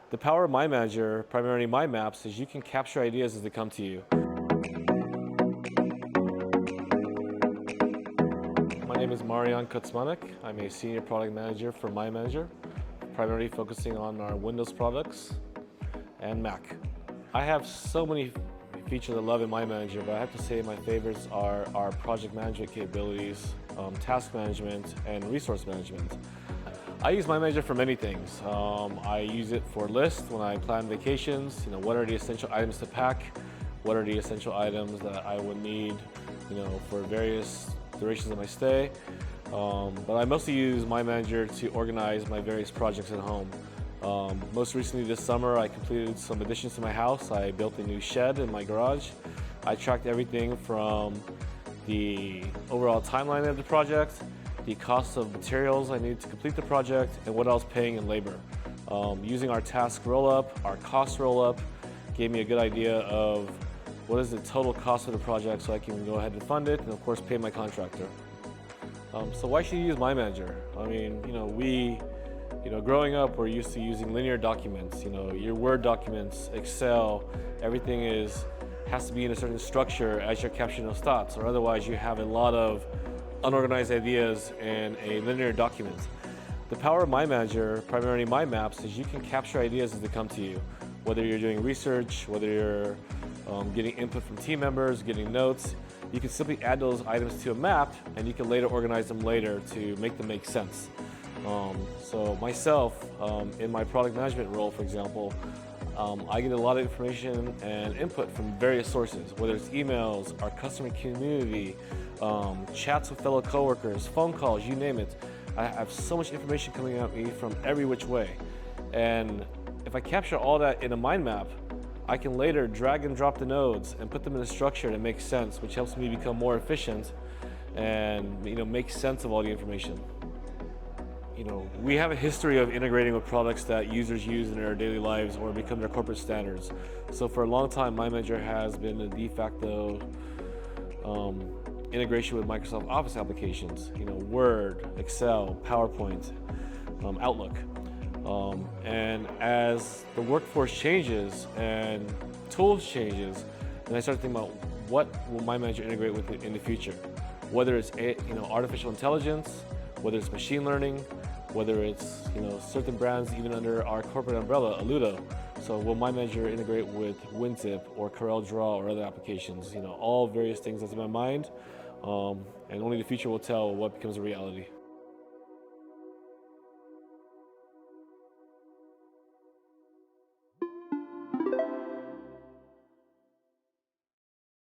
The power of MindManager, primarily mind maps, is you can capture ideas as they come to you. My name is Marian Kocmanek. I'm a senior product manager for MindManager, primarily focusing on our Windows products and Mac. I have so many features I love in MindManager, but I have to say my favorites are our project management capabilities, task management, and resource management. I use MindManager for many things. I use it for lists when I plan vacations. What are the essential items to pack? What are the essential items that I would need, for various durations of my stay? But I mostly use MindManager to organize my various projects at home. Most recently this summer, I completed some additions to my house. I built a new shed in my garage. I tracked everything from the overall timeline of the project, the cost of materials I needed to complete the project, and what I was paying in labor. Using our task roll-up, our cost roll-up, gave me a good idea of what is the total cost of the project so I can go ahead and fund it and of course pay my contractor. So why should you use MindManager? I mean, growing up we're used to using linear documents, your Word documents, Excel, everything has to be in a certain structure as you're capturing those thoughts, or otherwise you have a lot of unorganized ideas in a linear document. The power of MindManager, primarily mind maps, is you can capture ideas as they come to you. Whether you're doing research, whether you're getting input from team members, getting notes, you can simply add those items to a map and you can later organize them later to make them make sense. So myself, in my product management role, for example, I get a lot of information and input from various sources, whether it's emails, our customer community, chats with fellow coworkers, phone calls, you name it. I have so much information coming at me from every which way. And if I capture all that in a mind map, I can later drag and drop the nodes and put them in a structure that makes sense, which helps me become more efficient and make sense of all the information. We have a history of integrating with products that users use in their daily lives or become their corporate standards. So for a long time, MindManager has been the de facto integration with Microsoft Office applications, Word, Excel, PowerPoint, Outlook. And as the workforce changes and tools changes, then I started thinking about what will MindManager integrate with it in the future. Whether it's artificial intelligence, whether it's machine learning, whether it's certain brands even under our corporate umbrella, Aludo. So will MindManager integrate with WinZip or CorelDRAW or other applications? All various things that's in my mind, and only the future will tell what becomes a reality.